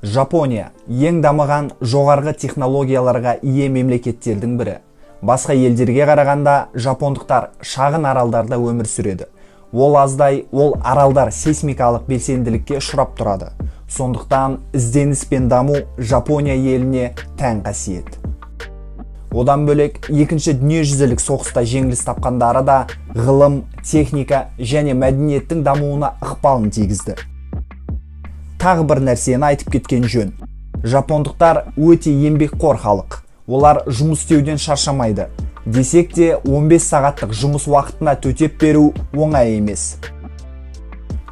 Жапония ең дамыған жоғарғы технологияларға ие мемлекеттердің бірі. Басқа елдерге қарағанда жапондықтар шағын аралдарда өмір сүреді. Ол аздай, ол аралдар сейсмикалық белсенділікке ұшырап тұрады. Сондықтан ізденіс пен даму Жапония еліне тән қасиет. Одан бөлек, екінші дүниежүзілік соғыста жеңіліс тапқандары да ғылым, техника және мәдениеттің дамуына ықпалын тигізді. Тағы бір нәрсені айтып кеткен жөн. Жапондықтар өте еңбекқор халық. Олар жұмыс істеуден шаршамайды. Десек те 15 сағаттық жұмыс уақытына төтеп беру оңай емес.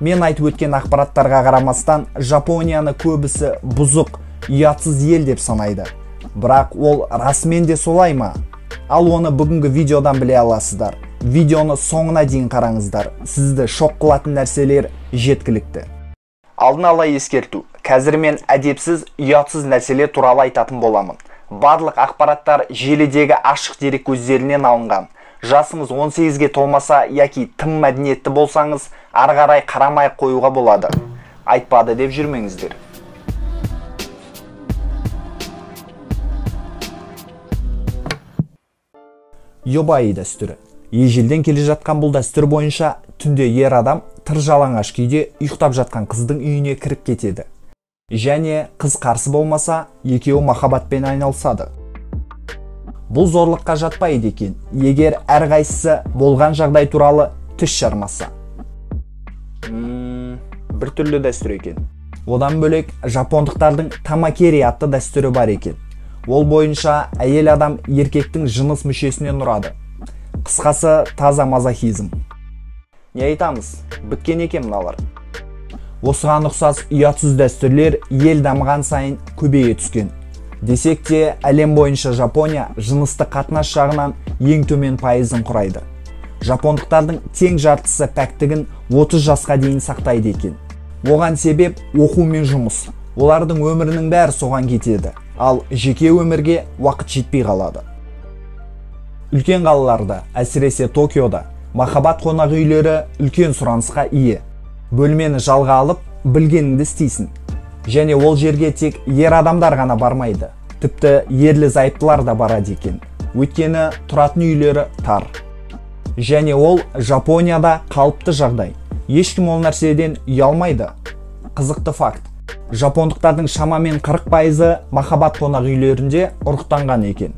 Мен айтып өткен ақпараттарға қарамастан, Жапонияны көбісі бұзық, ұятсыз ел деп санайды. Бірақ ол расымен де солай ма? Ал оны бүгінгі видеодан біле аласыздар. Видеоны соңына дейін қараңыздар. Сізді шок қылатын нәрселер жеткілікті. Алдын ала ескерту. Қазір мен әдепсіз, ұятсыз нәрселер туралы айтатын боламын. Барлық ақпараттар желідегі ашық дерек көздерінен алынған. Жасыңыз 18-ге толмаса яки тым мәдениетті болсаңыз, ары қарай қарамай қоюға болады. Айтпады деп жүрмеңіздер. Йобай дәстүрі. Ежелден келе жатқан бұл дәстүр бойынша түнде ер адам тыр жалаңаш күйде ұйықтап жатқан қыздың үйіне кіріп кетеді. Және қыз қарсы болмаса, екеуі махаббатпен айналысады. Бұл зорлыққа жатпайды екен, егер әрқайсысы болған жағдай туралы түс жармаса. Бір түрлі дәстүр екен. Одан бөлек, жапондықтардың тамакери атты дәстүрі бар екен. Ол бойынша әйел адам еркектің жыныс мүшесінен тұрады. Қысқасы таза мазохизм. Не айтамыз? Біткен екен мыналар. Осыған ұқсас ұятсыз дәстүрлер ел дамыған сайын көбейе түскен. Десек те, әлем бойынша Жапония жынысты қатынас жағынан ең төмен пайызын құрайды. Жапондықтардың тең жартысы пәктігін 30 жасқа дейін сақтайды екен. Оған себеп оқу мен жұмыс. Олардың өмірінің бәрі соған кетеді, ал жеке өмірге уақыт жетпей қалады. Үлкен қалаларда, әсіресе Токиода, махаббат қонақ үйлері үлкен сұранысқа ие. Бөлмені жалға алып, білгеніңді істейсің. Және ол жерге тек ер адамдар ғана бармайды. Тіпті ерлі зайыптылар да барады екен. Өйткені тұратын үйлері тар. Және ол Жапонияда қалыпты жағдай. Ешкім ол нәрседен ұялмайды. Қызықты факт. Жапондықтардың шамамен 40%-ы махаббат қонақ үйлерінде ұрықтанған екен.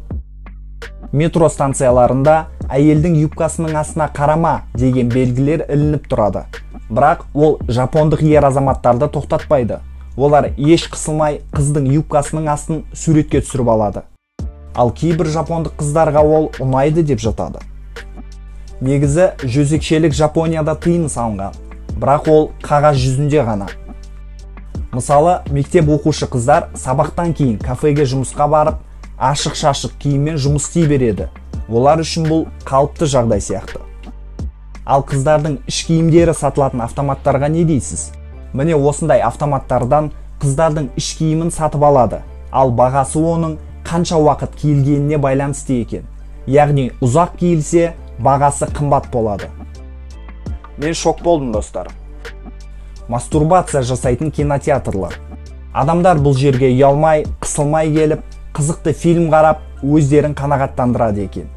Метро станцияларында әйелдің юбкасының астына қарама деген белгілер ілініп тұрады. Бірақ ол жапондық ер азаматтарды тоқтатпайды. Олар еш қысылмай қыздың юбкасының астын суретке түсіріп алады. Ал кейбір жапондық қыздарға ол ұнайды деп жатады. Негізі жезөкшелік Жапонияда тыйым салынған, бірақ ол қағаз жүзінде ғана. Мысалы, мектеп оқушы қыздар сабақтан кейін кафеге жұмысқа барып, ашық-шашық киіммен жұмыс істей береді. Олар үшін бұл қалыпты жағдай сияқты. Ал қыздардың іш киімдері сатылатын автоматтарға не дейсіз? Міне осындай автоматтардан қыздардың іш киімін сатып алады. Ал бағасы оның қанша уақыт киілгеніне байланысты екен. Яғни ұзақ киілсе, бағасы қымбат болады. Мен шок болдым, достар. Мастурбация жасайтын кинотеатрлар. Адамдар бұл жерге ұялмай, қысылмай келіп, қызықты фильм қарап, өздерін қанағаттандырады екен.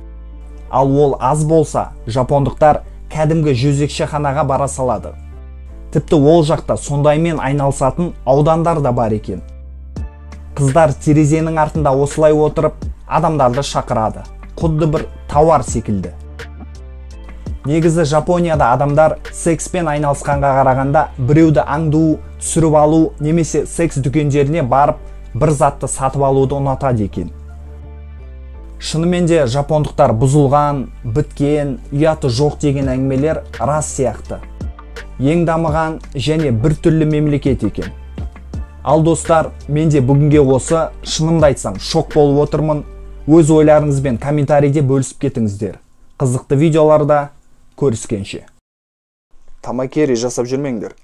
Ал ол аз болса, жапондықтар кәдімгі жезөкшеханаға бара салады. Тіпті ол жақта сондаймен айналысатын аудандар да бар екен. Қыздар терезенің артында осылай отырып, адамдарды шақырады. Құдды бір тауар секілді. Негізі Жапонияда адамдар секспен айналысқанға қарағанда біреуді аңду, түсіріп алу немесе секс дүкендеріне барып, бір затты сатып алуды ұнатады екен. Шынымен де жапондықтар бұзылған, біткен, ұяты жоқ деген әңгімелер рас сияқты. Ең дамыған және бір түрлі мемлекет екен. Ал достар, мен де бүгінге осы, шынымды айтсам, шок болып отырмын. Өз ойларыңызбен комментарийде бөлісіп кетіңіздер. Қызықты видеоларда көріскенше. Тамакери жасап жүрмеңдер.